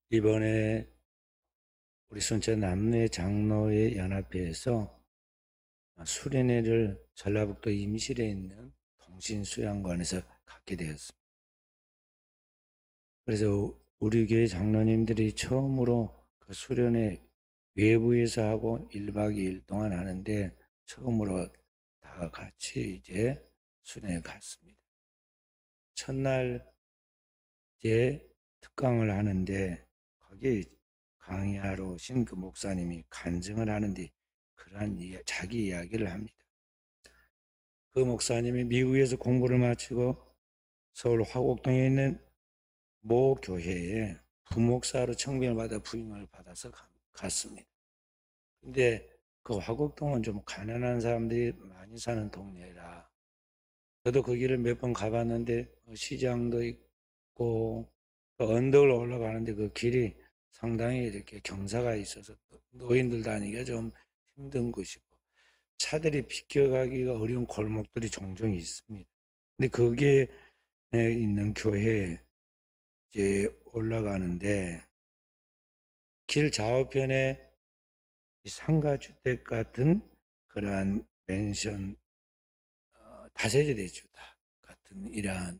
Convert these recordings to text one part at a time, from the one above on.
이번에 우리 순천 남내 장로회 연합회에서 수련회를 전라북도 임실에 있는 동신수양관에서 갖게 되었습니다. 그래서 우리 교회 장로님들이 처음으로 그 수련회 외부에서 하고 1박 2일 동안 하는데 처음으로 다 같이 이제 수련회 갔습니다. 첫날 이제 특강을 하는데 거기 강의하러 오신 그 목사님이 간증을 하는데 그러한 자기 이야기를 합니다. 그 목사님이 미국에서 공부를 마치고 서울 화곡동에 있는 모 교회에 부목사로 청빙을 받아 부임을 받아서 갔습니다. 근데 그 화곡동은 좀 가난한 사람들이 많이 사는 동네라 저도 그 길을 몇 번 가봤는데 시장도 있고 그 언덕을 올라가는데 그 길이 상당히 이렇게 경사가 있어서 노인들 다니기가 좀 힘든 곳이고 차들이 비켜가기가 어려운 골목들이 종종 있습니다. 근데 거기에 있는 교회에 이제 올라가는데 길 좌우편에 상가주택 같은 그러한 맨션 다세대 주택 같은 이러한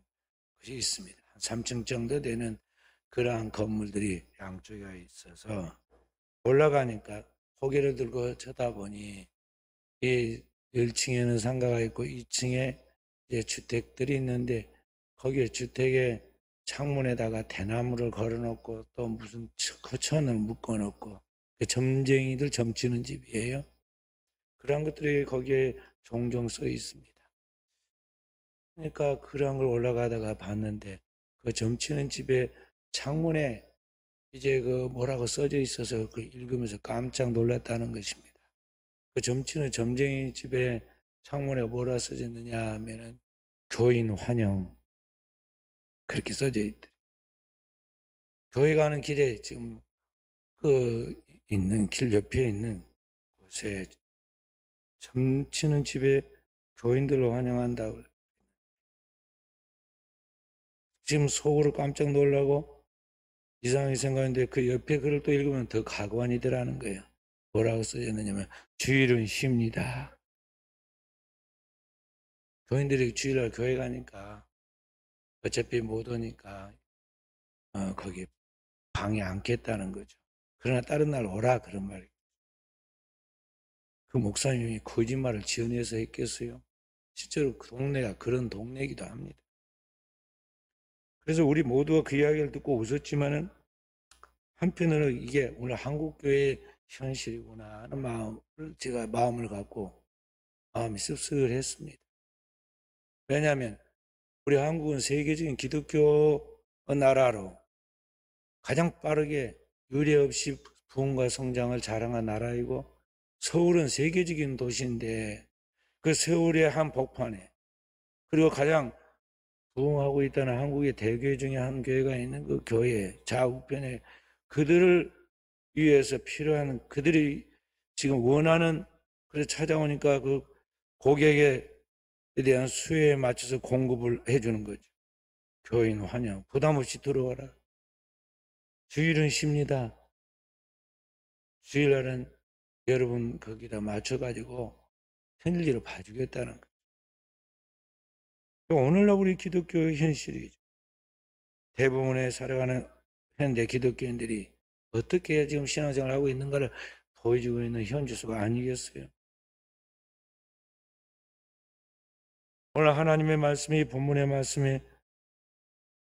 것이 있습니다. 한 3층 정도 되는 그러한 건물들이 양쪽에 있어서 올라가니까 고개를 들고 쳐다보니 이 1층에는 상가가 있고 2층에 이제 주택들이 있는데 거기에 주택에 창문에다가 대나무를 걸어놓고 또 무슨 거천을 묶어놓고 그 점쟁이들 점치는 집이에요. 그런 것들이 거기에 종종 써 있습니다. 그러니까 그런 걸 올라가다가 봤는데 그 점치는 집에 창문에 이제 그 뭐라고 써져 있어서 그 읽으면서 깜짝 놀랐다는 것입니다. 그 점치는 점쟁이 집에 창문에 뭐라 써졌느냐 하면은 교인 환영 그렇게 써져 있더래요. 교회 가는 길에 지금 그 있는 길 옆에 있는 곳에 점치는 집에 교인들을 환영한다고 지금 속으로 깜짝 놀라고 이상하게 생각했는데 그 옆에 글을 또 읽으면 더 가관이더라는 거예요. 뭐라고 써졌느냐면 주일은 쉽니다. 교인들이 주일날 교회 가니까 어차피 못 오니까 거기 방에 앉겠다는 거죠. 그러나 다른 날 오라 그런 말이에요. 그 목사님이 거짓말을 지어내서 했겠어요? 실제로 그 동네가 그런 동네이기도 합니다. 그래서 우리 모두가 그 이야기를 듣고 웃었지만은 한편으로 이게 오늘 한국교회의 현실이구나 하는 마음을 갖고 마음이 씁쓸했습니다. 왜냐하면 우리 한국은 세계적인 기독교 나라로 가장 빠르게 유례 없이 부흥과 성장을 자랑한 나라이고 서울은 세계적인 도시인데 그 서울의 한 복판에 그리고 가장 부흥하고 있다는 한국의 대교회 중에 한 교회가 있는 그 교회 좌우편에 그들을 위해서 필요한 그들이 지금 원하는 그래서 찾아오니까 그 고객에 대한 수요에 맞춰서 공급을 해주는 거죠. 교인 환영 부담 없이 들어와라. 주일은 쉽니다. 주일날은 여러분 거기다 맞춰가지고 편리로 봐주겠다는 거예요. 오늘날 우리 기독교의 현실이죠. 대부분의 살아가는 현대 기독교인들이 어떻게 지금 신앙생활을 하고 있는가를 보여주고 있는 현주소가 아니겠어요. 오늘 하나님의 말씀이 본문의 말씀이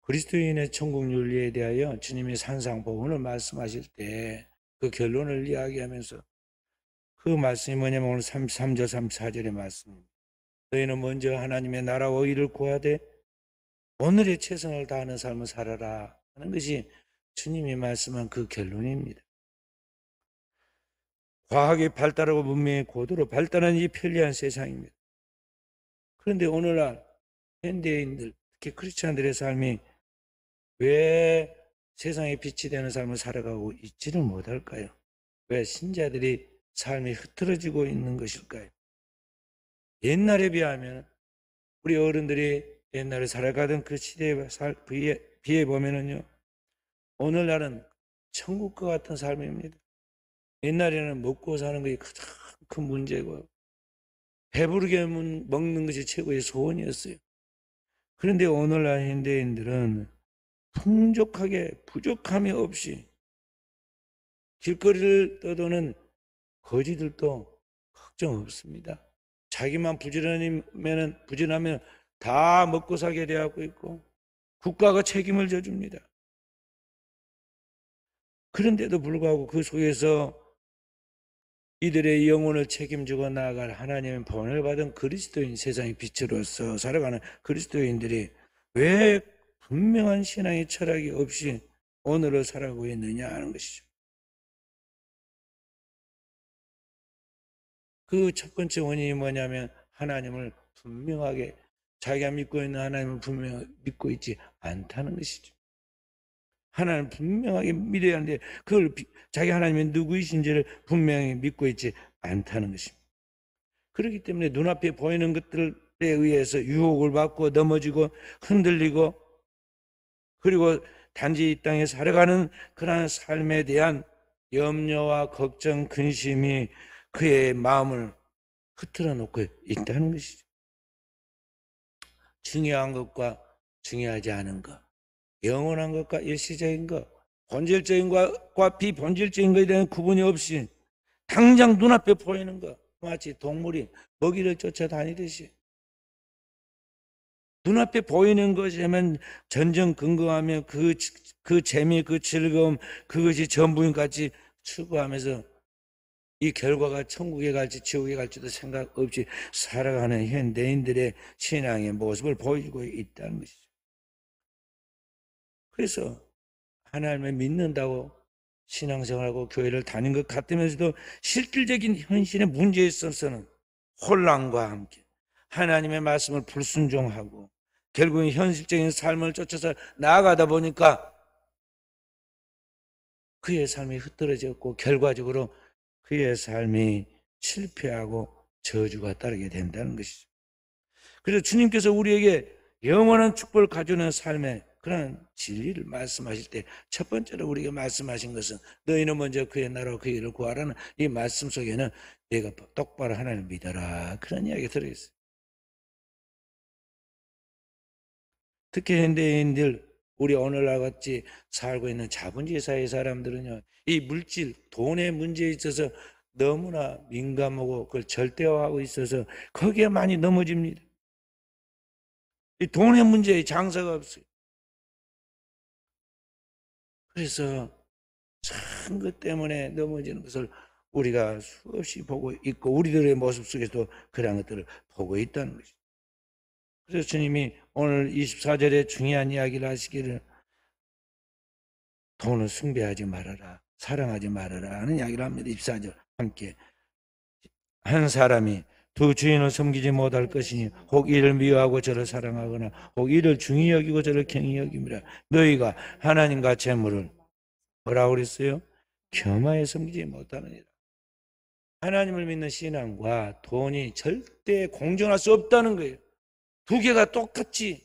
그리스도인의 천국 윤리에 대하여 주님이 산상복음을 말씀하실 때 그 결론을 이야기하면서 그 말씀이 뭐냐면 오늘 33절 34절의 말씀입니다. 너희는 먼저 하나님의 나라와 의를 구하되 오늘의 최선을 다하는 삶을 살아라 하는 것이 주님이 말씀한 그 결론입니다. 과학이 발달하고 문명의 고도로 발달한 이 편리한 세상입니다. 그런데 오늘날 현대인들, 특히 크리스찬들의 삶이 왜 세상에 빛이 되는 삶을 살아가고 있지를 못할까요? 왜 신자들이 삶이 흐트러지고 있는 것일까요? 옛날에 비하면 우리 어른들이 옛날에 살아가던 그 시대에 비해 보면은요, 오늘날은 천국과 같은 삶입니다. 옛날에는 먹고 사는 것이 가장 큰 문제고 배부르게 먹는 것이 최고의 소원이었어요. 그런데 오늘날 현대인들은 풍족하게 부족함이 없이 길거리를 떠도는 거지들도 걱정 없습니다. 자기만 부지런하면 다 먹고 살게 되고 있고 국가가 책임을 져줍니다. 그런데도 불구하고 그 속에서 이들의 영혼을 책임지고 나아갈 하나님의 본을 받은 그리스도인, 세상의 빛으로서 살아가는 그리스도인들이 왜 분명한 신앙의 철학이 없이 오늘을 살아가고 있느냐 하는 것이죠. 그 첫 번째 원인이 뭐냐면 하나님을 분명하게, 자기가 믿고 있는 하나님을 분명하게 믿고 있지 않다는 것이죠. 하나님을 분명하게 믿어야 하는데 그걸 자기 하나님이 누구이신지를 분명히 믿고 있지 않다는 것입니다. 그렇기 때문에 눈앞에 보이는 것들에 의해서 유혹을 받고 넘어지고 흔들리고, 그리고 단지 이 땅에 살아가는 그러한 삶에 대한 염려와 걱정, 근심이 그의 마음을 흐트러 놓고 있다는 것이죠. 중요한 것과 중요하지 않은 것, 영원한 것과 일시적인 것, 본질적인 것과 비본질적인 것에 대한 구분이 없이 당장 눈앞에 보이는 것, 마치 동물이 먹이를 쫓아다니듯이 눈앞에 보이는 것이면 전전긍긍하며 그 재미, 그 즐거움, 그것이 전부인 같이 추구하면서 이 결과가 천국에 갈지 지옥에 갈지도 생각 없이 살아가는 현대인들의 신앙의 모습을 보이고 있다는 것이죠. 그래서 하나님을 믿는다고 신앙생활하고 교회를 다닌 것 같으면서도 실질적인 현실의 문제에 있어서는 혼란과 함께 하나님의 말씀을 불순종하고 결국은 현실적인 삶을 쫓아서 나아가다 보니까 그의 삶이 흐트러졌고 결과적으로 그의 삶이 실패하고 저주가 따르게 된다는 것이죠. 그래서 주님께서 우리에게 영원한 축복을 가져오는 삶의 그런 진리를 말씀하실 때 첫 번째로 우리가 말씀하신 것은 너희는 먼저 그의 나라와 그의 일을 구하라는 이 말씀 속에는 내가 똑바로 하나님을 믿어라, 그런 이야기가 들어있어요. 특히 현대인들, 우리 오늘날 같이 살고 있는 자본주의 사회 사람들은요, 이 물질, 돈의 문제에 있어서 너무나 민감하고 그걸 절대화하고 있어서 거기에 많이 넘어집니다. 이 돈의 문제에 장사가 없어요. 그래서 참 것 때문에 넘어지는 것을 우리가 수없이 보고 있고 우리들의 모습 속에서도 그런 것들을 보고 있다는 것이죠. 그래서 주님이 오늘 24절에 중요한 이야기를 하시기를 돈을 숭배하지 말아라, 사랑하지 말아라 하는 이야기를 합니다. 24절 함께. 한 사람이 두 주인을 섬기지 못할 것이니 혹 이를 미워하고 저를 사랑하거나 혹 이를 중히 여기고 저를 경히 여김이라. 너희가 하나님과 재물을 뭐라고 그랬어요? 겸하여 섬기지 못하느니라. 하나님을 믿는 신앙과 돈이 절대 공존할 수 없다는 거예요. 두 개가 똑같이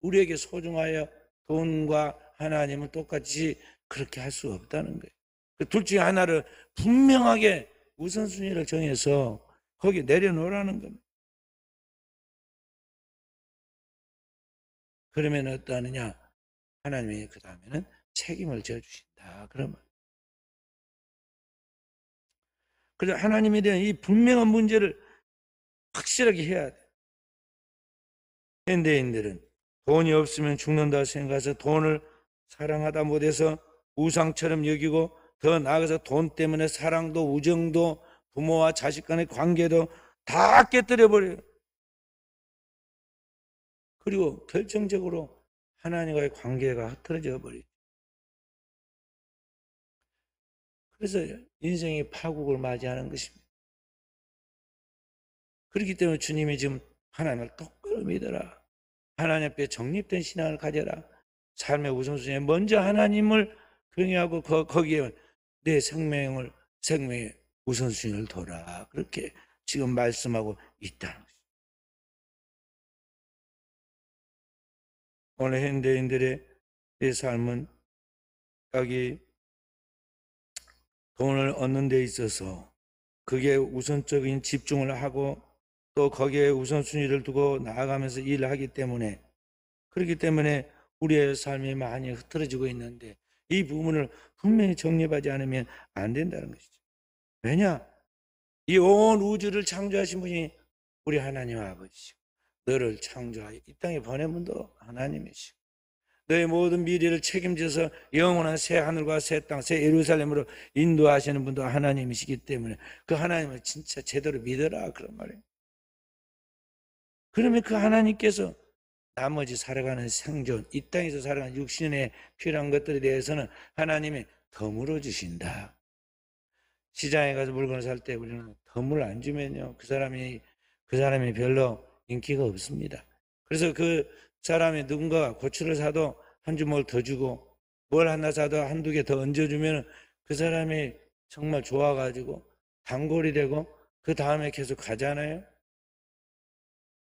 우리에게 소중하여 돈과 하나님은 똑같이 그렇게 할 수 없다는 거예요. 그 둘 중에 하나를 분명하게 우선순위를 정해서 거기 내려놓으라는 겁니다. 그러면 어떠하느냐? 하나님이 그 다음에는 책임을 져주신다. 그러면. 그래서 하나님에 대한 이 분명한 문제를 확실하게 해야 돼. 현대인들은 돈이 없으면 죽는다 생각해서 돈을 사랑하다 못해서 우상처럼 여기고 더 나아가서 돈 때문에 사랑도 우정도 부모와 자식 간의 관계도 다 깨뜨려버려요. 그리고 결정적으로 하나님과의 관계가 흐트러져 버려요. 그래서 인생의 파국을 맞이하는 것입니다. 그렇기 때문에 주님이 지금 하나님을 똑바로 믿어라, 하나님 앞에 정립된 신앙을 가져라, 삶의 우선순위에 먼저 하나님을 경외하고 거기에 내 생명의 우선순위를 둬라, 그렇게 지금 말씀하고 있다는 것입니다. 오늘 현대인들의 삶은 여기 돈을 얻는 데 있어서 그게 우선적인 집중을 하고 또 거기에 우선순위를 두고 나아가면서 일을 하기 때문에, 그렇기 때문에 우리의 삶이 많이 흐트러지고 있는데, 이 부분을 분명히 정립하지 않으면 안 된다는 것이죠. 왜냐? 이 온 우주를 창조하신 분이 우리 하나님 아버지시고, 너를 창조하여 이 땅에 보낸 분도 하나님이시고, 너의 모든 미래를 책임져서 영원한 새 하늘과 새 땅, 새 예루살렘으로 인도하시는 분도 하나님이시기 때문에 그 하나님을 진짜 제대로 믿어라, 그런 말이에요. 그러면 그 하나님께서 나머지 살아가는 생존, 이 땅에서 살아가는 육신에 필요한 것들에 대해서는 하나님이 덤으로 주신다. 시장에 가서 물건을 살 때 우리는 덤을 안 주면요, 그 사람이 별로 인기가 없습니다. 그래서 그 사람이 누군가 고추를 사도 한 주먹을 더 주고 뭘 하나 사도 한두 개 더 얹어주면 그 사람이 정말 좋아가지고 단골이 되고 그 다음에 계속 가잖아요.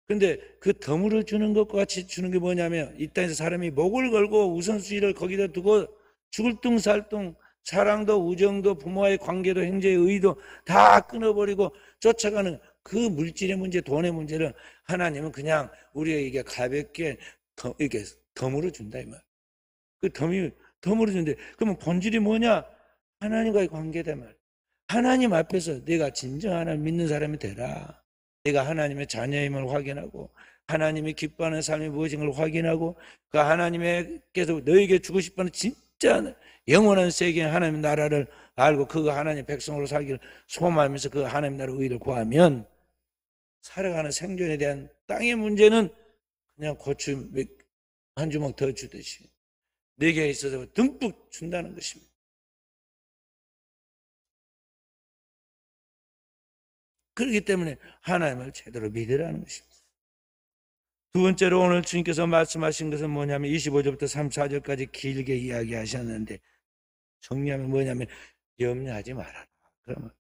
근데 그 덤으로 주는 것과 같이 주는 게 뭐냐면, 이 땅에서 사람이 목을 걸고 우선순위를 거기다 두고 죽을 둥살둥 사랑도 우정도 부모와의 관계도 행제의 의도 다 끊어버리고 쫓아가는 그 물질의 문제, 돈의 문제를 하나님은 그냥 우리에게 가볍게 이렇게 덤으로 준다 이 말. 그 덤으로 준대. 그러면 본질이 뭐냐? 하나님과의 관계다 말. 하나님 앞에서 내가 진정 하나님 믿는 사람이 되라. 내가 하나님의 자녀임을 확인하고 하나님이 기뻐하는 삶이 무엇인가를 확인하고 그 하나님께서 너에게 주고 싶어하는 진짜 영원한 세계 하나님의 나라를 알고 그 하나님의 백성으로 살기를 소망하면서 그 하나님의 나라의 의를 구하면 살아가는 생존에 대한 땅의 문제는 그냥 고추 한 주먹 더 주듯이 내게 있어서 듬뿍 준다는 것입니다. 그렇기 때문에 하나님을 제대로 믿으라는 것입니다. 두 번째로 오늘 주님께서 말씀하신 것은 뭐냐면 25절부터 34절까지 길게 이야기하셨는데 정리하면 뭐냐면 염려하지 말아라. 그러면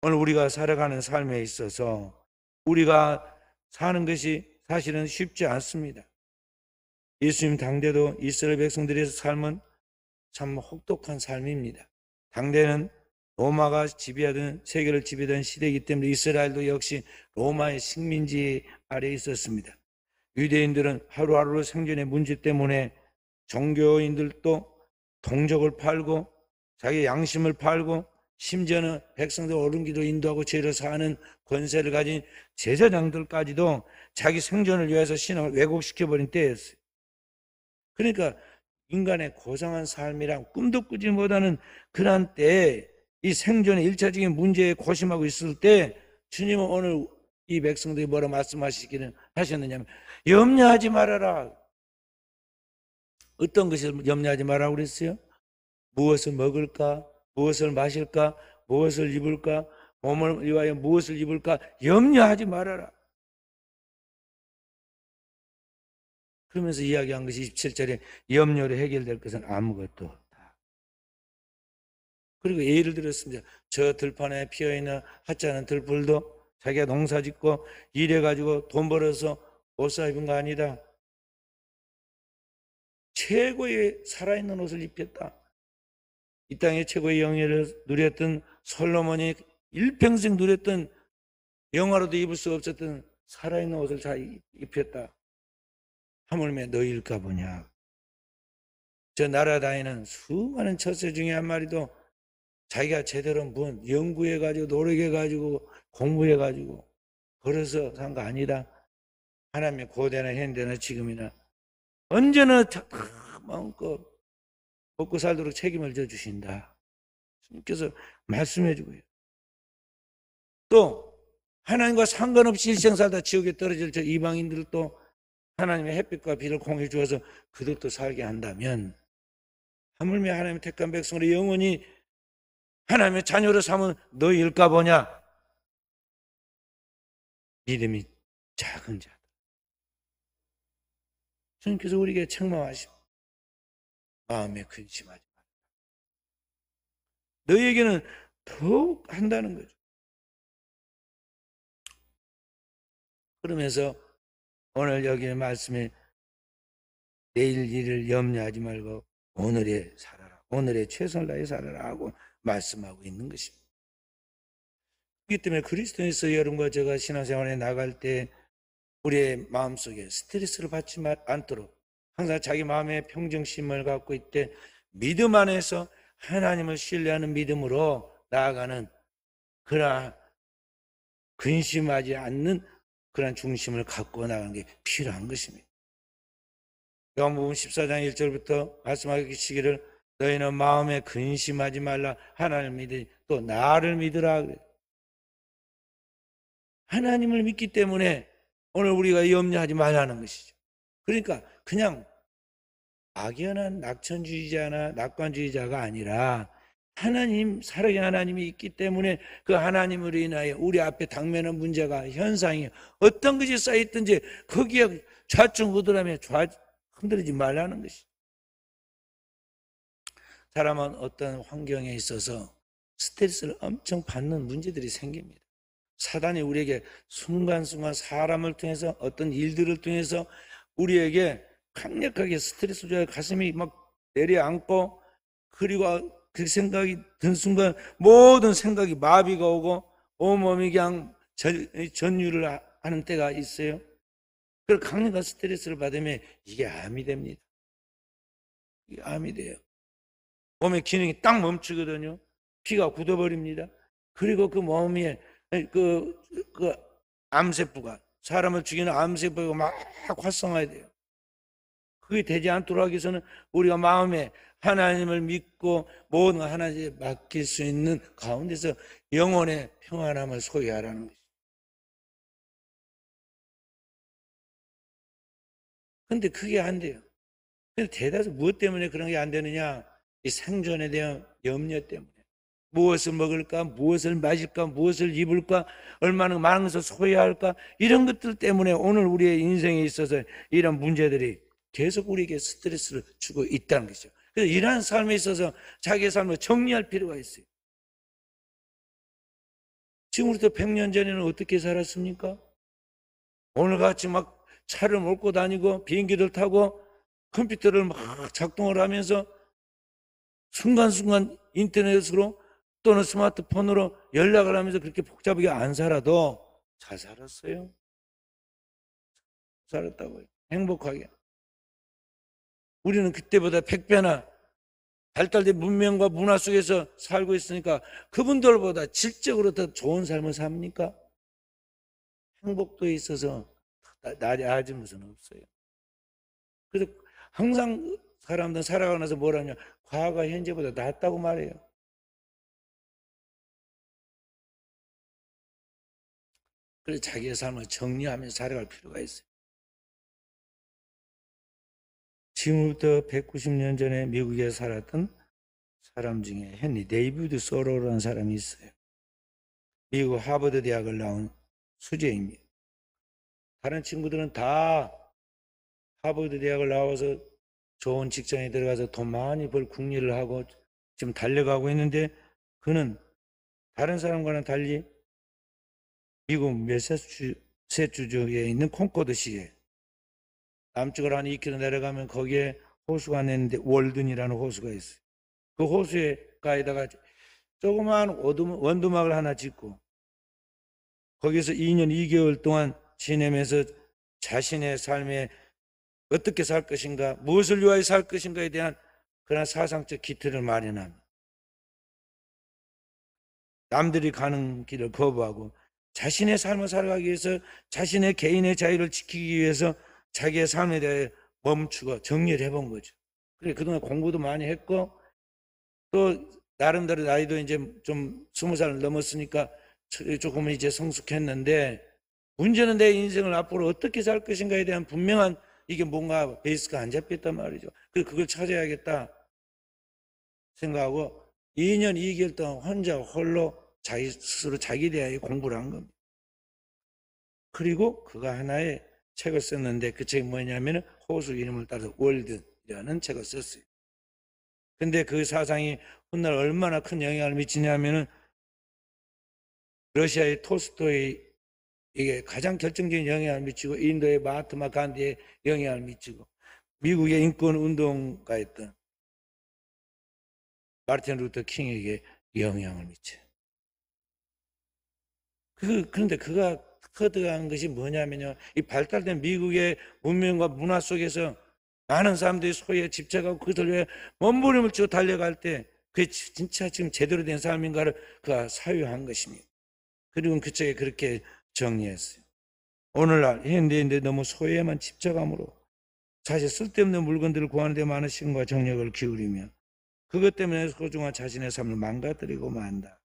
오늘 우리가 살아가는 삶에 있어서 우리가 사는 것이 사실은 쉽지 않습니다. 예수님 당대도 이스라엘 백성들의 삶은 참 혹독한 삶입니다. 당대는 로마가 지배하던 세계를 지배하던 시대이기 때문에 이스라엘도 역시 로마의 식민지 아래에 있었습니다. 유대인들은 하루하루 생존의 문제 때문에 종교인들도 동족을 팔고 자기 양심을 팔고 심지어는 백성들 어른기도 인도하고 죄를 사하는 권세를 가진 제사장들까지도 자기 생존을 위해서 신앙을 왜곡시켜버린 때였어요. 그러니까 인간의 고상한 삶이랑 꿈도 꾸지 못하는 그런 때에 이 생존의 일차적인 문제에 고심하고 있을 때 주님은 오늘 이 백성들이 뭐라 말씀하시기는 하셨느냐면 염려하지 말아라. 어떤 것을 염려하지 말라고 그랬어요? 무엇을 먹을까? 무엇을 마실까? 무엇을 입을까? 몸을 위하여 무엇을 입을까? 염려하지 말아라. 그러면서 이야기한 것이 27절에 염려로 해결될 것은 아무것도 없다. 그리고 예를 들었습니다. 저 들판에 피어있는 하찮은 들풀도 자기가 농사 짓고 일해가지고 돈 벌어서 옷 사입은 거 아니다. 최고의 살아있는 옷을 입혔다. 이 땅의 최고의 영예를 누렸던 솔로몬이 일평생 누렸던 영화로도 입을 수 없었던 살아있는 옷을 잘 입혔다. 하물며 너희일까 보냐. 저 날아다니는 수많은 처새 중에 한 마리도 자기가 제대로 연구해가지고 노력해가지고 공부해가지고 벌어서 산 거 아니다. 하나님의 고대나 현대나 지금이나 언제나 마음껏 먹고 살도록 책임을 져주신다. 주님께서 말씀해주고요. 또 하나님과 상관없이 일생 살다 지옥에 떨어질 저 이방인들도 하나님의 햇빛과 비를 공해 주어서 그들도 살게 한다면 하물며 하나님의 택한 백성으로 영원히 하나님의 자녀로 삼은 너희일까 보냐. 믿음이 작은 자다. 주님께서 우리에게 책망하시고 마음에 근심하지 마라. 너희에게는 더욱 한다는 거죠. 그러면서 오늘 여기의 말씀에 내일 일을 염려하지 말고 오늘에 살아라. 오늘의 최선을 다해 살아라고 말씀하고 있는 것입니다. 그렇기 때문에 그리스도인에서 여러분과 제가 신앙생활에 나갈 때 우리의 마음속에 스트레스를 받지 않도록 항상 자기 마음의 평정심을 갖고 있되 믿음 안에서 하나님을 신뢰하는 믿음으로 나아가는 그러나 근심하지 않는 그런 중심을 갖고 나가는 게 필요한 것입니다. 요한복음 14장 1절부터 말씀하시기를 너희는 마음에 근심하지 말라 하나님을 믿으니 또 나를 믿으라 그래요. 하나님을 믿기 때문에 오늘 우리가 염려하지 말라는 것이죠. 그러니까 그냥 막연한 낙천주의자나 낙관주의자가 아니라 하나님, 살아계신 하나님이 있기 때문에 그 하나님으로 인하여 우리 앞에 당면한 문제가 현상이 어떤 것이 쌓여있든지 거기에 좌충우돌하며 흔들리지 말라는 것이죠. 사람은 어떤 환경에 있어서 스트레스를 엄청 받는 문제들이 생깁니다. 사단이 우리에게 순간순간 사람을 통해서 어떤 일들을 통해서 우리에게 강력하게 스트레스 줘야 가슴이 막 내려앉고 그리고 그 생각이 든 순간 모든 생각이 마비가 오고 온몸이 그냥 전율을 하는 때가 있어요. 그걸 강력한 스트레스를 받으면 이게 암이 됩니다. 이게 암이 돼요. 몸의 기능이 딱 멈추거든요. 피가 굳어버립니다. 그리고 그 몸에 그 암세포가 사람을 죽이는 암세포가 막 활성화해야 돼요. 그게 되지 않도록 하기 위해서는 우리가 마음에 하나님을 믿고 모든 하나님에 맡길 수 있는 가운데서 영혼의 평안함을 소유하라는 것이죠. 근데 그게 안 돼요. 그래서 대다수 무엇 때문에 그런 게 안 되느냐? 이 생존에 대한 염려 때문에. 무엇을 먹을까? 무엇을 마실까? 무엇을 입을까? 얼마나 많은 것을 소유할까? 이런 것들 때문에 오늘 우리의 인생에 있어서 이런 문제들이 계속 우리에게 스트레스를 주고 있다는 것이죠. 그래서 이러한 삶에 있어서 자기의 삶을 정리할 필요가 있어요. 지금부터 100년 전에는 어떻게 살았습니까? 오늘같이 막 차를 몰고 다니고 비행기를 타고 컴퓨터를 막 작동을 하면서 순간순간 인터넷으로 또는 스마트폰으로 연락을 하면서 그렇게 복잡하게 안 살아도 잘 살았어요. 살았다고요. 행복하게. 우리는 그때보다 100배나 발달된 문명과 문화 속에서 살고 있으니까 그분들보다 질적으로 더 좋은 삶을 삽니까? 행복도에 있어서 나아진 것은 없어요. 그래서 항상 사람들은 살아가면서 뭐라냐? 과거가 현재보다 낫다고 말해요. 그래서 자기의 삶을 정리하면서 살아갈 필요가 있어요. 지금부터 190년 전에 미국에 살았던 사람 중에 헨리 데이비드 소로라는 사람이 있어요. 미국 하버드 대학을 나온 수재입니다. 다른 친구들은 다 하버드 대학을 나와서 좋은 직장에 들어가서 돈 많이 벌 국리를 하고 지금 달려가고 있는데 그는 다른 사람과는 달리 미국 매사추세츠주에 있는 콘코드시에 남쪽으로 한 2km 내려가면 거기에 호수가 있는데 월든이라는 호수가 있어요. 그 호수가에다가 조그마한 원두막을 하나 짓고 거기서 2년 2개월 동안 지내면서 자신의 삶에 어떻게 살 것인가, 무엇을 위하여 살 것인가에 대한 그런 사상적 기틀을 마련합니다. 남들이 가는 길을 거부하고 자신의 삶을 살아가기 위해서 자신의 개인의 자유를 지키기 위해서 자기의 삶에 대해 멈추고 정리를 해본 거죠. 그래, 그동안 공부도 많이 했고 또 나름대로 나이도 이제 좀 20살 넘었으니까 조금은 이제 성숙했는데 문제는 내 인생을 앞으로 어떻게 살 것인가에 대한 분명한 이게 뭔가 베이스가 안 잡혔단 말이죠. 그래서 그걸 찾아야겠다 생각하고 2년 2개월 동안 혼자 홀로 자기 스스로 자기 대하여 공부를 한 겁니다. 그리고 그가 하나의 책을 썼는데 그 책이 뭐냐면 호수 이름을 따서 월드라는 책을 썼어요. 근데 그 사상이 훗날 얼마나 큰 영향을 미치냐면은 러시아의 톨스토이 이게 가장 결정적인 영향을 미치고 인도의 마하트마 간디에 영향을 미치고 미국의 인권 운동가였던 마르틴 루터 킹에게 영향을 미쳐요. 그런데 그가 터득한 것이 뭐냐면요, 이 발달된 미국의 문명과 문화 속에서 많은 사람들이 소유에 집착하고 그들 위해 몸부림을 치고 달려갈 때 그게 진짜 지금 제대로 된 삶인가를 그가 사유한 것입니다. 그리고 그 책에 그렇게 정리했어요. 오늘날 현대인들 너무 소유에만 집착함으로 사실 쓸데없는 물건들을 구하는 데 많은 시간과 정력을 기울이며 그것 때문에 소중한 자신의 삶을 망가뜨리고 만다.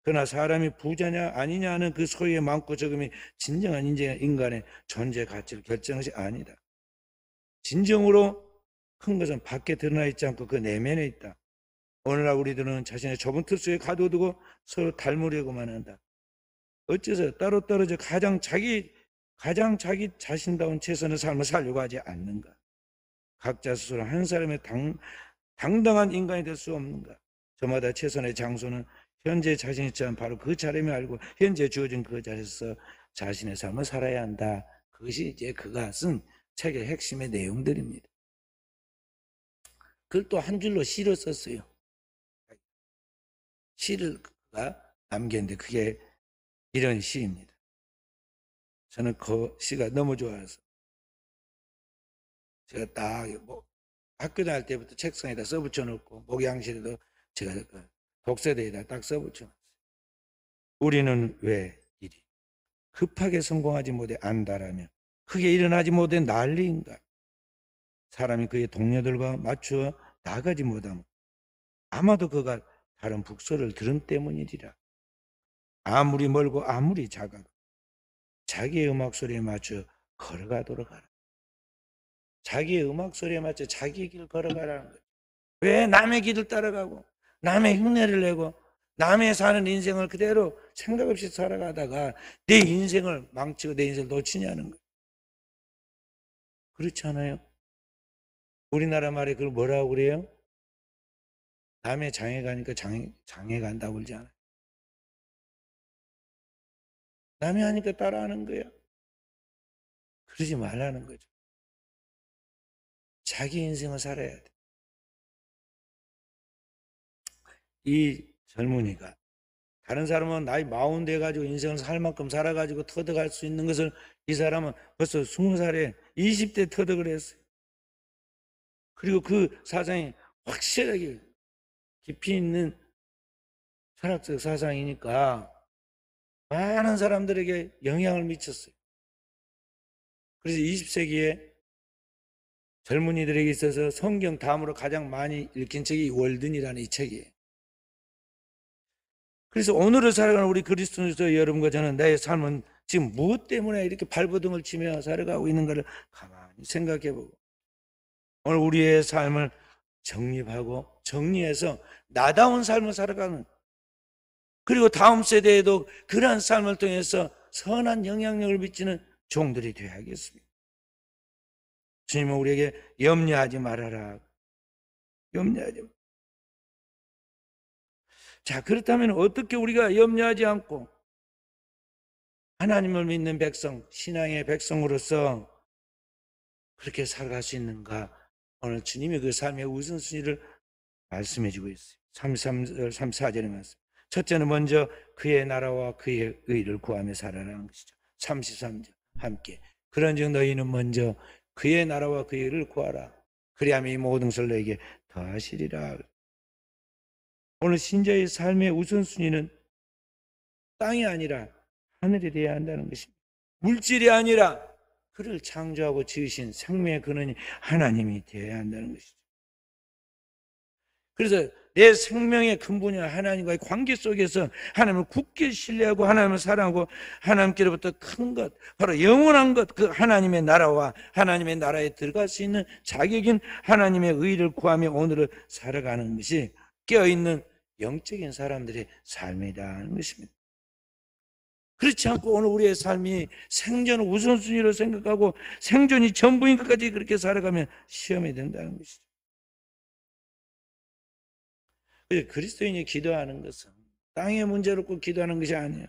그러나 사람이 부자냐 아니냐 하는 그 소유의 많고 적음이 진정한 인간의 존재 가치를 결정한 것이 아니다. 진정으로 큰 것은 밖에 드러나 있지 않고 그 내면에 있다. 오늘날 우리들은 자신의 좁은 틀 속에 가둬두고 서로 닮으려고만 한다. 어째서 따로 떨어져 가장 자기 자신다운 최선의 삶을 살려고 하지 않는가? 각자 스스로 한 사람의 당당한 인간이 될 수 없는가? 저마다 최선의 장소는 현재 자신이 처한 바로 그 자리임을 알고 현재 주어진 그 자리에서 자신의 삶을 살아야 한다. 그것이 이제 그가 쓴 책의 핵심의 내용들입니다. 그걸 또 한 줄로 시를 썼어요. 시를 그가 남겼는데 그게 이런 시입니다. 저는 그 시가 너무 좋아서 제가 딱 학교 다닐 때부터 책상에다 써붙여 놓고 목양실에도 제가 독서대에다 딱 써붙여 놨어요. 우리는 왜 이리 급하게 성공하지 못해 안달하며 크게 일어나지 못해 난리인가? 사람이 그의 동료들과 맞추어 나가지 못하면 아마도 그가 다른 북소를 들은 때문이리라. 아무리 멀고 아무리 작아도 자기의 음악 소리에 맞춰 걸어가도록 하라. 자기의 음악 소리에 맞춰 자기의 길 걸어가라는 거예요. 왜 남의 길을 따라가고 남의 흉내를 내고 남의 사는 인생을 그대로 생각 없이 살아가다가 내 인생을 망치고 내 인생을 놓치냐는 거예요. 그렇지 않아요? 우리나라 말에 그걸 뭐라고 그래요? 남의 장에 가니까 장에 간다고 그러지 않아요? 남이 하니까 따라하는 거야. 그러지 말라는 거죠. 자기 인생을 살아야 돼. 이 젊은이가 다른 사람은 나이 40 돼가지고 인생을 살 만큼 살아가지고 터득할 수 있는 것을 이 사람은 벌써 20살에 20대 터득을 했어요. 그리고 그 사상이 확실하게 깊이 있는 철학적 사상이니까 많은 사람들에게 영향을 미쳤어요. 그래서 20세기에 젊은이들에게 있어서 성경 다음으로 가장 많이 읽힌 책이 월든이라는 이 책이에요. 그래서 오늘을 살아가는 우리 그리스도인들 여러분과 저는 나의 삶은 지금 무엇 때문에 이렇게 발버둥을 치며 살아가고 있는가를 가만히 생각해보고 오늘 우리의 삶을 정립하고 정리해서 나다운 삶을 살아가는 그리고 다음 세대에도 그러한 삶을 통해서 선한 영향력을 미치는 종들이 되어야겠습니다. 주님은 우리에게 염려하지 말아라. 염려하지 말아라. 자, 그렇다면 어떻게 우리가 염려하지 않고 하나님을 믿는 백성, 신앙의 백성으로서 그렇게 살아갈 수 있는가? 오늘 주님이 그 삶의 우선순위를 말씀해 주고 있어요. 33절, 34절의 말씀. 첫째는 먼저 그의 나라와 그의 의를 구하며 살아라는 것이죠. 33절 함께. 그런즉 너희는 먼저 그의 나라와 그의 의를 구하라. 그리하면 이 모든 것을 너에게 더하시리라. 오늘 신자의 삶의 우선순위는 땅이 아니라 하늘이 되어야 한다는 것입니다. 물질이 아니라 그를 창조하고 지으신 생명의 근원이 하나님이 되어야 한다는 것이죠. 그래서 내 생명의 근본이 하나님과의 관계 속에서 하나님을 굳게 신뢰하고 하나님을 사랑하고 하나님께로부터 큰 것, 바로 영원한 것, 그 하나님의 나라와 하나님의 나라에 들어갈 수 있는 자격인 하나님의 의를 구하며 오늘을 살아가는 것이 깨어있는 영적인 사람들의 삶이라는 것입니다. 그렇지 않고 오늘 우리의 삶이 생존을 우선순위로 생각하고 생존이 전부인 것까지 그렇게 살아가면 시험이 된다는 것이죠. 그리스도인이 기도하는 것은 땅의 문제로 꼭 기도하는 것이 아니에요.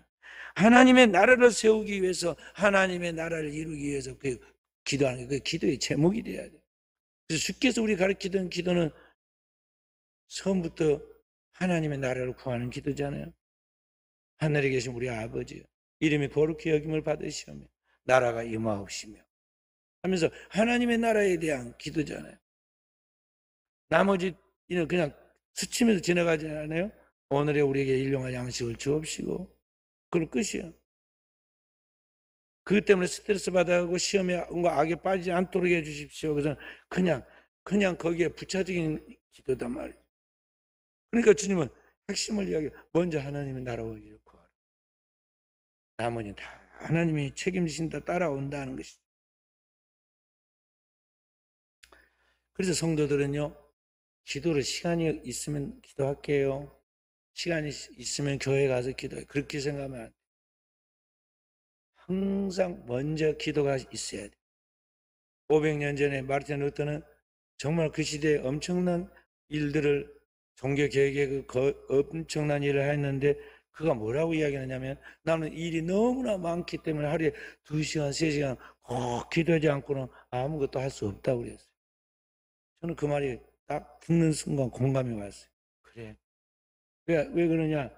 하나님의 나라를 세우기 위해서 하나님의 나라를 이루기 위해서 그 기도하는 게 그 기도의 제목이 돼야 돼요. 그래서 주께서 우리 가르치던 기도는 처음부터 하나님의 나라를 구하는 기도잖아요. 하늘에 계신 우리 아버지요, 이름이 거룩히 여김을 받으시오며 나라가 임하옵시며 하면서 하나님의 나라에 대한 기도잖아요. 나머지 이는 그냥 스치면서 지나가지 않아요. 오늘의 우리에게 일용할 양식을 주옵시고, 그걸 끝이에요. 그것 때문에 스트레스 받아가고 시험에 악에 빠지지 않도록 해주십시오. 그래서 그냥 거기에 부차적인 기도단 말이에요. 그러니까 주님은 핵심을 이야기해요. 먼저 하나님의 나라와 의를 구하라. 나머지는 다 하나님이 책임지신다, 따라온다는 것이죠. 그래서 성도들은요, 기도를 시간이 있으면 기도할게요. 시간이 있으면 교회 가서 기도해. 그렇게 생각하면 안 돼요. 항상 먼저 기도가 있어야 돼요. 500년 전에 마르틴 루터는 정말 그 시대에 엄청난 일들을, 종교 개혁의 엄청난 일을 했는데, 그가 뭐라고 이야기하냐면, 나는 일이 너무나 많기 때문에 하루에 2시간, 3시간 꼭 기도하지 않고는 아무것도 할 수 없다고 그랬어요. 저는 그 말이 딱 듣는 순간 공감이 왔어요. 그래. 왜 그러냐?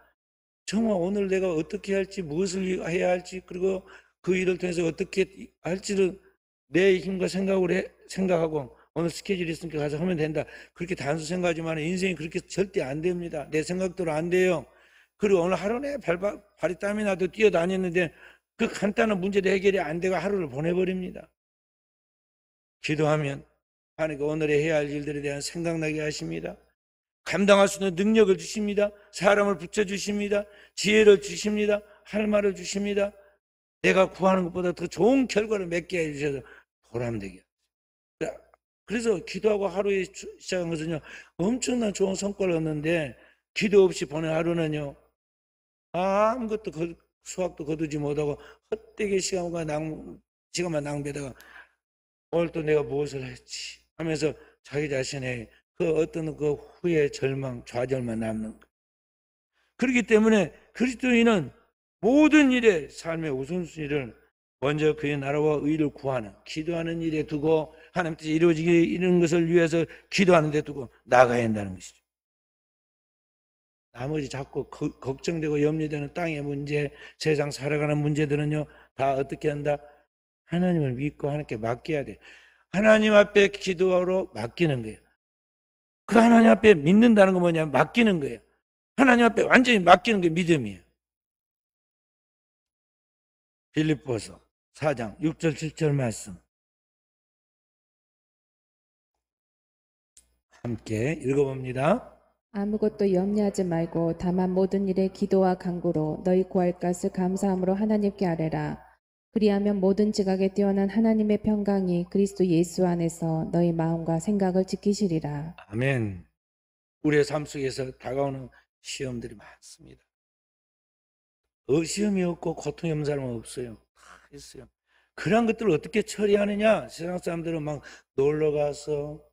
정말 오늘 내가 어떻게 할지, 무엇을 해야 할지, 그리고 그 일을 통해서 어떻게 할지를 내 힘과 생각하고 오늘 스케줄이 있으니까 가서 하면 된다. 그렇게 단순 생각하지만 인생이 그렇게 절대 안 됩니다. 내 생각대로 안 돼요. 그리고 오늘 하루 내에 발이 땀이 나도 뛰어다녔는데 그 간단한 문제도 해결이 안 되고 하루를 보내버립니다. 기도하면 하나님께 오늘의 해야 할 일들에 대한 생각나게 하십니다. 감당할 수 있는 능력을 주십니다. 사람을 붙여주십니다. 지혜를 주십니다. 할 말을 주십니다. 내가 구하는 것보다 더 좋은 결과를 맺게 해주셔서 보람되게. 그래서 기도하고 하루에 시작한 것은요, 엄청난 좋은 성과를 얻는데, 기도 없이 보낸 하루는요, 아무것도 수학도 거두지 못하고 헛되게 시간만 낭비하다가 오늘 또 내가 무엇을 했지 하면서 자기 자신의 그 어떤 그 후회, 절망, 좌절만 남는 거예요. 그렇기 때문에 그리스도인은 모든 일에 삶의 우선순위를 먼저 그의 나라와 의를 구하는, 기도하는 일에 두고 하나님 뜻이 이루어지는 것을 위해서 기도하는 데 두고 나가야 한다는 것이죠. 나머지 자꾸 걱정되고 염려되는 땅의 문제, 세상 살아가는 문제들은요, 다 어떻게 한다? 하나님을 믿고 하나님께 맡겨야 돼. 하나님 앞에 기도하러 맡기는 거예요. 그 하나님 앞에 믿는다는 건 뭐냐면 맡기는 거예요. 하나님 앞에 완전히 맡기는 게 믿음이에요. 빌립보서 4장 6절 7절 말씀 함께 읽어봅니다. 아무것도 염려하지 말고 다만 모든 일에 기도와 간구로 너희 구할 것을 감사함으로 하나님께 아뢰라. 그리하면 모든 지각에 뛰어난 하나님의 평강이 그리스도 예수 안에서 너희 마음과 생각을 지키시리라. 아멘. 우리의 삶 속에서 다가오는 시험들이 많습니다. 시험이 없고 고통이 없는 사람은 없어요. 다 있어요. 그런 것들을 어떻게 처리하느냐? 세상 사람들은 막 놀러 가서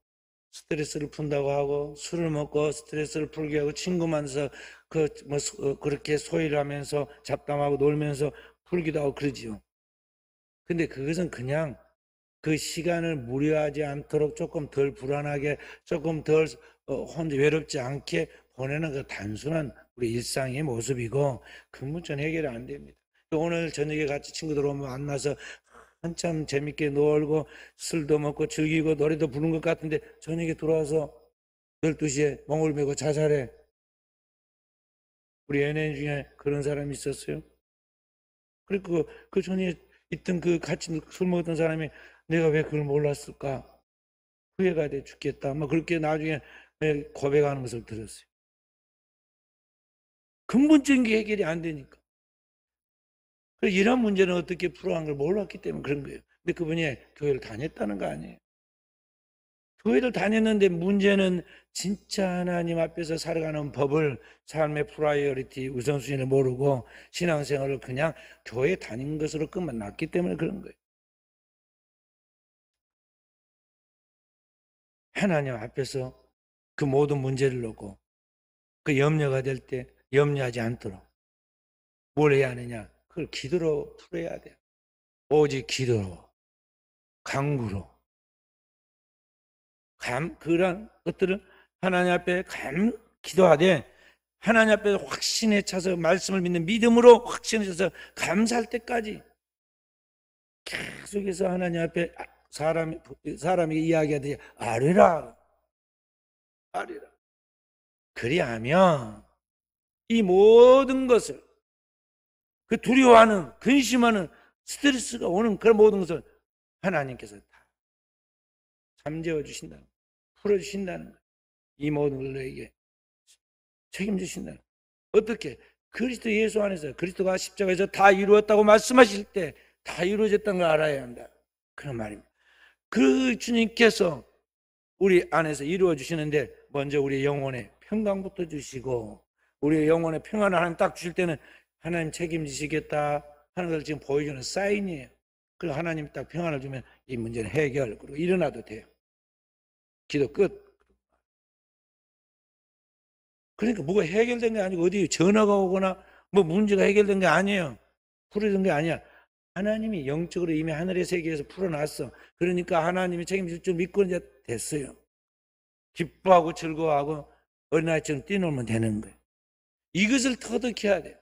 스트레스를 푼다고 하고, 술을 먹고 스트레스를 풀게 하고, 친구 만나서 그렇게 소일을 하면서 잡담하고 놀면서 풀기도 하고 그러지요. 근데 그것은 그냥 그 시간을 무료하지 않도록 조금 덜 불안하게, 조금 덜 혼자 외롭지 않게 보내는 그 단순한 우리 일상의 모습이고, 근본적인 해결이 안 됩니다. 오늘 저녁에 같이 친구들 오면 만나서 한참 재밌게 놀고 술도 먹고 즐기고 노래도 부른 것 같은데 저녁에 들어와서 12시에 멍을 메고 자살해. 우리 연예인 중에 그런 사람이 있었어요. 그리고 그 전에 있던 그 같이 술 먹었던 사람이 내가 왜 그걸 몰랐을까? 후회가 돼 죽겠다. 막 그렇게 나중에 고백하는 것을 들었어요. 근본적인 게 해결이 안 되니까. 그래서 이런 문제는 어떻게 풀어간 걸 몰랐기 때문에 그런 거예요. 근데 그분이 교회를 다녔다는 거 아니에요. 교회를 다녔는데 문제는 진짜 하나님 앞에서 살아가는 법을, 삶의 프라이어리티, 우선순위를 모르고 신앙생활을 그냥 교회 다닌 것으로 끝만 났기 때문에 그런 거예요. 하나님 앞에서 그 모든 문제를 놓고 그 염려가 될 때 염려하지 않도록 뭘 해야 하느냐? 그걸 기도로 풀어야 돼요. 오직 기도로, 간구로. 그런 것들을 하나님 앞에 기도하되 하나님 앞에 확신에 차서 말씀을 믿는 믿음으로 확신에 차서 감사할 때까지 계속해서 하나님 앞에 사람이 이야기하듯이 아뢰라. 그리하면 이 모든 것을 그 두려워하는 근심하는 스트레스가 오는 그런 모든 것을 하나님께서 다 잠재워 주신다는 거예요. 풀어주신다는 거예요. 이 모든 걸 너에게 책임지신다는 거예요. 어떻게? 그리스도 예수 안에서 그리스도가 십자가에서 다 이루었다고 말씀하실 때 다 이루어졌다는 걸 알아야 한다. 그런 말입니다. 그 주님께서 우리 안에서 이루어 주시는데 먼저 우리 영혼의 평강부터 주시고 우리 영혼의 평안을 하나님 딱 주실 때는 하나님 책임지시겠다 하는 걸 지금 보여주는 사인이에요. 그리고 하나님이 딱 평안을 주면 이 문제는 해결, 그리고 일어나도 돼요. 기도 끝. 그러니까 뭐가 해결된 게 아니고 어디 전화가 오거나 뭐 문제가 해결된 게 아니에요. 풀어진 게 아니야. 하나님이 영적으로 이미 하늘의 세계에서 풀어놨어. 그러니까 하나님이 책임질 줄 믿고 이제 됐어요. 기뻐하고 즐거워하고 어린아이처럼 뛰놀면 되는 거예요. 이것을 터득해야 돼요.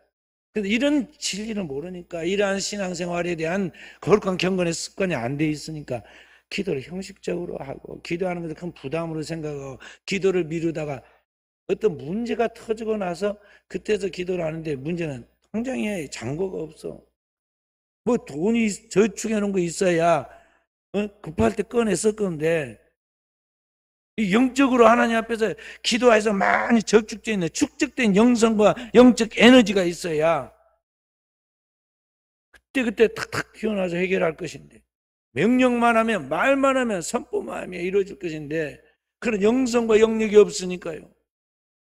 근데 이런 진리를 모르니까 이러한 신앙생활에 대한 거룩한 경건의 습관이 안 돼 있으니까 기도를 형식적으로 하고 기도하는 것을 큰 부담으로 생각하고 기도를 미루다가 어떤 문제가 터지고 나서 그때서 기도를 하는데 문제는 통장에 잔고가 없어. 뭐 돈이 저축해 놓은 거 있어야 급할 때 꺼내 쓸 건데 영적으로 하나님 앞에서 기도해서 많이 저축되어 있는 축적된 영성과 영적 에너지가 있어야 그때 탁탁 튀어나와서 해결할 것인데 명령만 하면 말만 하면 선포만 하면 이루어질 것인데 그런 영성과 영력이 없으니까요.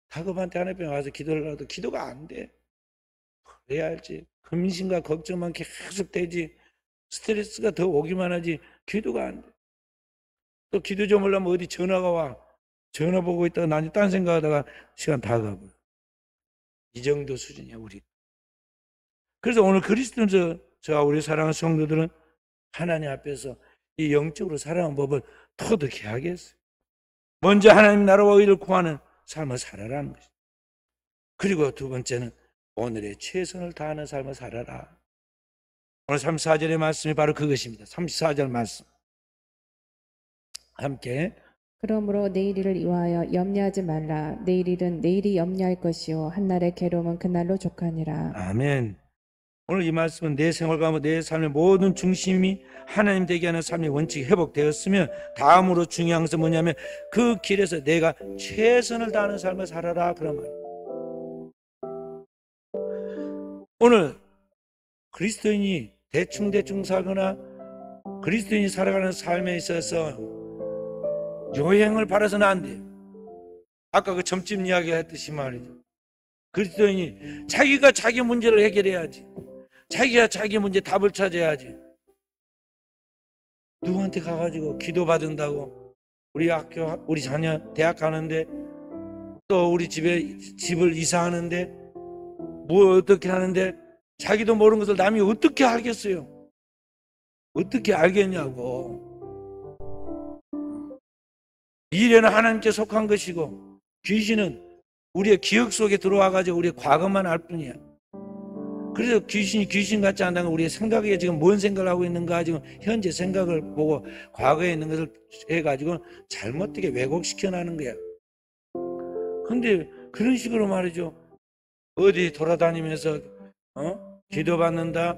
다급한테 하나님 앞에 와서 기도를 해도 기도가 안 돼. 그래야 할지 근심과 걱정만 계속 되지 스트레스가 더 오기만 하지 기도가 안 돼. 또 기도 좀 하려면 어디 전화가 와. 전화 보고 있다가 난 딴 생각하다가 시간 다 가버려. 이 정도 수준이야 우리. 그래서 오늘 그리스도인서 저와 우리 사랑하는 성도들은 하나님 앞에서 이 영적으로 살아가는 법을 터득해야 하겠어요. 먼저 하나님 나라와 의를 구하는 삶을 살아라는 것이죠. 그리고 두 번째는 오늘의 최선을 다하는 삶을 살아라. 오늘 34절의 말씀이 바로 그것입니다. 34절 말씀 함께 그러므로 내일 일을 위하여 염려하지 말라. 내일 일은 내일이 염려할 것이요 한날의 괴로움은 그날로 족하니라. 아멘. 오늘 이 말씀은 내 생활 가운데 내 삶의 모든 중심이 하나님 되게 하는 삶의 원칙이 회복되었으면 다음으로 중요한 것은 뭐냐면 그 길에서 내가 최선을 다하는 삶을 살아라 그런 말이에요. 오늘 그리스도인이 대충 살거나 그리스도인이 살아가는 삶에 있어서 요행을 바라서는 안 돼요. 아까 그 점집 이야기 했듯이 말이죠. 그리스도인이 자기가 자기 문제를 해결해야지. 자기가 자기 문제 답을 찾아야지. 누구한테 가가지고 기도 받은다고 우리 학교 우리 자녀 대학 가는데 또 우리 집을 이사하는데 뭐 어떻게 하는데 자기도 모르는 것을 남이 어떻게 알겠어요? 어떻게 알겠냐고. 미래는 하나님께 속한 것이고 귀신은 우리의 기억 속에 들어와가지고 우리의 과거만 알 뿐이야. 그래서 귀신이 귀신 같지 않다는 건 우리의 생각에 지금 뭔 생각을 하고 있는가 지금 현재 생각을 보고 과거에 있는 것을 해가지고 잘못되게 왜곡시켜나는 거야. 근데 그런 식으로 말이죠. 어디 돌아다니면서 기도받는다.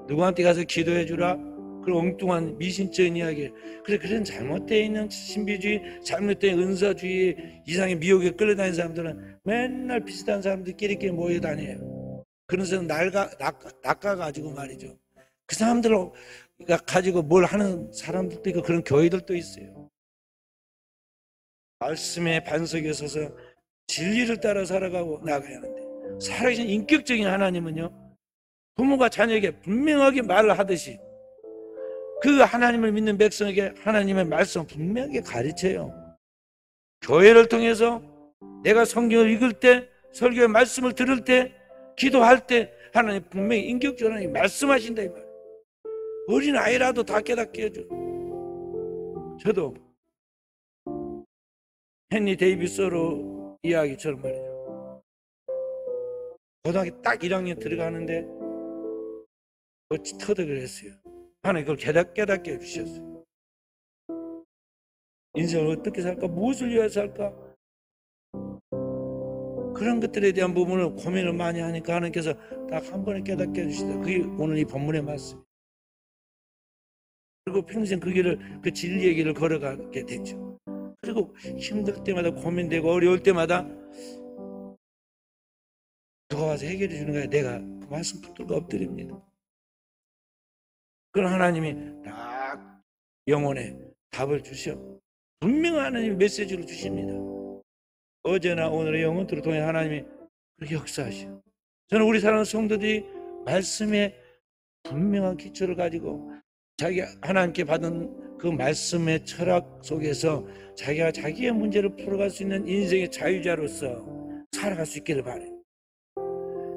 누구한테 가서 기도해주라. 그런 엉뚱한 미신적인 이야기. 그런 잘못되어 있는 신비주의, 잘못된 은사주의, 이상의 미혹에 끌려다니는 사람들은 맨날 비슷한 사람들끼리 모여다녀요. 그런 사람 낚아가지고 말이죠. 그 사람들 가지고 뭘 하는 사람들도 있고 그런 교회들도 있어요. 말씀의 반석에 서서 진리를 따라 살아가고 나가야 하는데 살아계신 인격적인 하나님은요. 부모가 자녀에게 분명하게 말을 하듯이 그 하나님을 믿는 백성에게 하나님의 말씀을 분명하게 가르쳐요. 교회를 통해서 내가 성경을 읽을 때 설교의 말씀을 들을 때 기도할 때 하나님 분명히 인격적으로 하나님 말씀하신다 이 말이에요. 어린 아이라도 다 깨닫게 해줘. 저도 헨리 데이비스로 이야기처럼 말이죠. 고등학교 딱 1학년 들어가는데 어찌 터득을 했어요. 하나님 그걸 깨닫게 해주셨어요. 인생을 어떻게 살까? 무엇을 위해서 살까? 그런 것들에 대한 부분을 고민을 많이 하니까 하나님께서 딱 한 번에 깨닫게 해주시다. 그게 오늘 이 본문의 말씀. 그리고 평생 그 길을, 그 진리의 길을 걸어가게 됐죠. 그리고 힘들 때마다 고민되고 어려울 때마다 누가 와서 해결해 주는 거야. 내가 그 말씀 붙들고 엎드립니다. 그런 하나님이 딱 영혼에 답을 주셔. 분명한 하나님이 메시지를 주십니다. 어제나 오늘의 영혼들을 통해 하나님이 그렇게 역사하셔. 저는 우리 사랑하는 성도들이 말씀에 분명한 기초를 가지고 자기 하나님께 받은 그 말씀의 철학 속에서 자기가 자기의 문제를 풀어갈 수 있는 인생의 자유자로서 살아갈 수 있기를 바래요.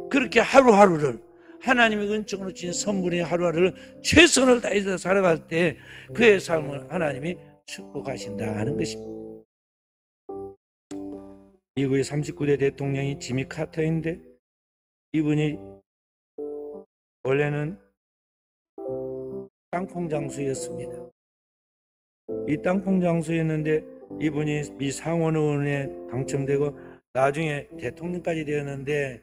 그렇게 하루하루를 하나님의 은총으로 주신 선물의 하루하루를 최선을 다해서 살아갈 때 그의 삶을 하나님이 축복하신다는 것입니다. 미국의 39대 대통령이 지미 카터인데 이분이 원래는 땅콩 장수였습니다. 이 땅콩 장수였는데 이분이 미 상원의원에 당첨되고 나중에 대통령까지 되었는데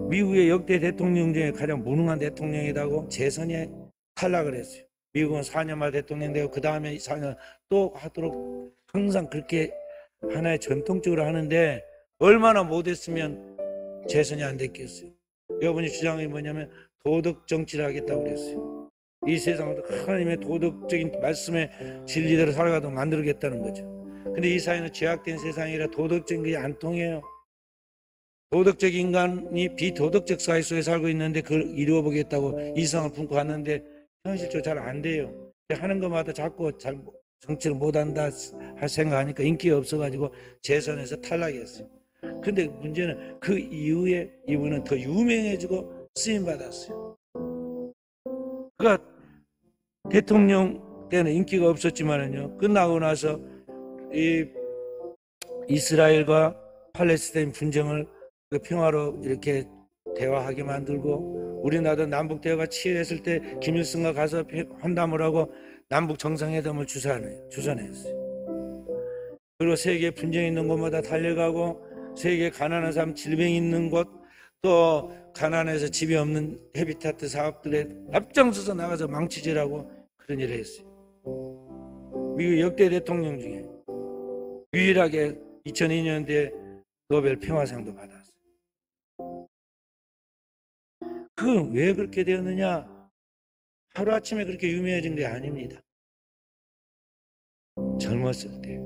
미국의 역대 대통령 중에 가장 무능한 대통령이라고 재선에 탈락을 했어요. 미국은 4년마다 대통령 되고 그 다음에 4년 또 하도록 항상 그렇게 하나의 전통적으로 하는데 얼마나 못했으면 재선이 안 됐겠어요. 여러분이 주장이 뭐냐면 도덕 정치를 하겠다고 그랬어요. 이 세상을 하나님의 도덕적인 말씀의 진리대로 살아가도록 만들겠다는 거죠. 근데 이 사회는 죄악된 세상이라 도덕적인 게 안 통해요. 도덕적 인간이 비도덕적 사회 속에 살고 있는데 그걸 이루어보겠다고 이상을 품고 왔는데 현실적으로 잘 안 돼요. 하는 것마다 자꾸 잘 정치를 못한다 할 생각하니까 인기가 없어가지고 재선에서 탈락했어요. 근데 문제는 그 이후에 이분은 더 유명해지고 쓰임받았어요. 그러니까 대통령 때는 인기가 없었지만은요, 끝나고 나서 이 이스라엘과 팔레스타인 분쟁을 평화로 이렇게 대화하게 만들고 우리나라도 남북 대화가 치열했을 때 김일성과 가서 환담을 하고 남북 정상회담을 주선했어요. 그리고 세계 분쟁이 있는 곳마다 달려가고 세계 가난한 사람 질병이 있는 곳 또 가난해서 집이 없는 헤비타트 사업들에 앞장서서 나가서 망치질하고 그런 일을 했어요. 미국 역대 대통령 중에 유일하게 2002년도에 노벨 평화상도 받았어요. 그건 왜 그렇게 되었느냐? 하루아침에 그렇게 유명해진 게 아닙니다. 젊었을 때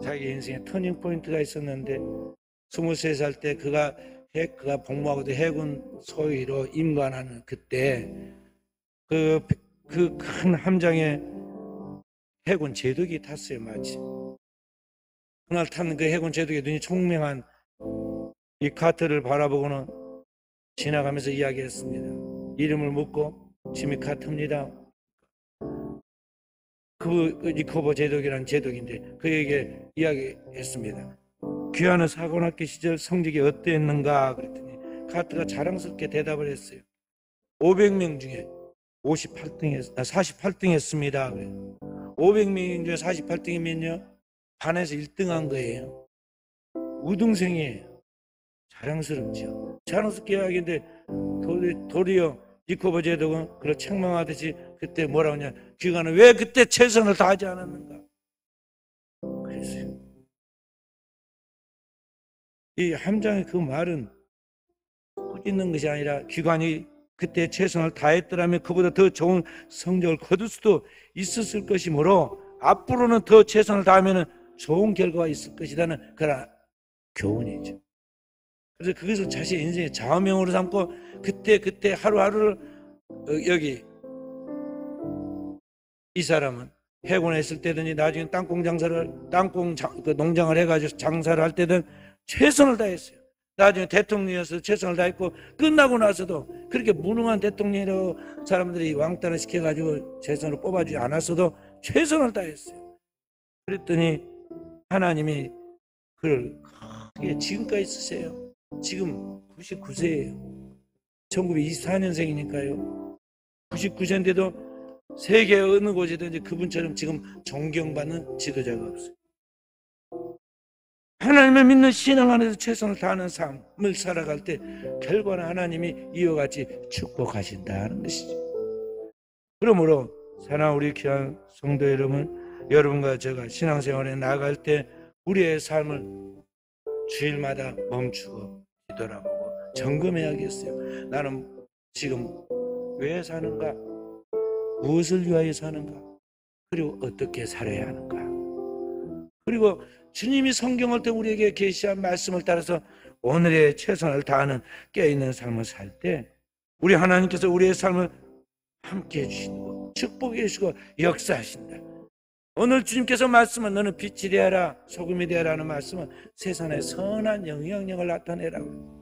자기 인생에 터닝 포인트가 있었는데 23살 때 그가 복무하고도 해군 소위로 임관하는 그때 그 큰 함장에 해군 제독이 탔어요. 마치 그날 탔는 그 해군 제독의 눈이 총명한 이 카터를 바라보고는 지나가면서 이야기했습니다. 이름을 묻고 지미 카터입니다. 그 니코버 제독이라는 제독인데 그에게 이야기했습니다. 귀하는 사관학교 시절 성적이 어땠는가 그랬더니 카터가 자랑스럽게 대답을 했어요. 500명 중에 48등 했습니다. 500명 중에 48등이면요 반에서 1등한 거예요. 우등생이에요. 자랑스럽죠. 자랑스럽게 이야기인데 도리어 니코버 제독은 그걸 책망하듯이 그때 뭐라고 하냐, 귀하는 왜 그때 최선을 다하지 않았는가 그랬어요. 이 함장의 그 말은 꾸짖는 것이 아니라 기관이 그때 최선을 다했더라면 그보다 더 좋은 성적을 거둘 수도 있었을 것이므로 앞으로는 더 최선을 다하면 좋은 결과가 있을 것이라는 그런 교훈이죠. 그래서 그것을 자신의 인생의 좌우명으로 삼고 그때 하루하루를 여기 이 사람은 해군에 있을 때든지 나중에 땅콩 농장을 해가지고 장사를 할 때든 최선을 다했어요. 나중에 대통령이어서 최선을 다했고 끝나고 나서도 그렇게 무능한 대통령이라고 사람들이 왕따를 시켜가지고 최선을 뽑아주지 않았어도 최선을 다했어요. 그랬더니 하나님이 그걸 크게 지금까지 쓰세요. 지금 99세예요. 1924년생이니까요. 99세인데도 세계 어느 곳이든지 그분처럼 지금 존경받는 지도자가 없어요. 하나님을 믿는 신앙 안에서 최선을 다하는 삶을 살아갈 때 결과는 하나님이 이와 같이 축복하신다는 것이죠. 그러므로 사랑하는 우리 귀한 성도 여러분, 여러분과 제가 신앙생활에 나아갈 때 우리의 삶을 주일마다 멈추고 뒤돌아보고 점검해야겠어요. 나는 지금 왜 사는가? 무엇을 위하여 사는가? 그리고 어떻게 살아야 하는가? 그리고 주님이 성경을 때 우리에게 계시한 말씀을 따라서 오늘의 최선을 다하는 깨어있는 삶을 살 때 우리 하나님께서 우리의 삶을 함께 해주시고 축복해 주시고 역사하신다. 오늘 주님께서 말씀은 너는 빛이 되어라 소금이 되어라는 말씀은 세상에 선한 영향력을 나타내라고.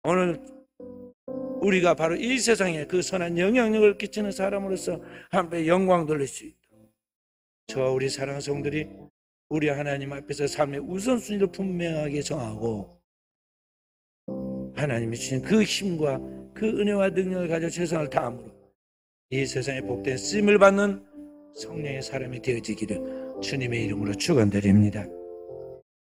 오늘 우리가 바로 이 세상에 그 선한 영향력을 끼치는 사람으로서 한배 영광 돌릴 수 있도록 저와 우리 사랑하는 성들이 우리 하나님 앞에서 삶의 우선순위를 분명하게 정하고 하나님이 주신 그 힘과 그 은혜와 능력을 가져 최선을 다함으로 이 세상에 복된 쓰임을 받는 성령의 사람이 되어지기를 주님의 이름으로 축원드립니다.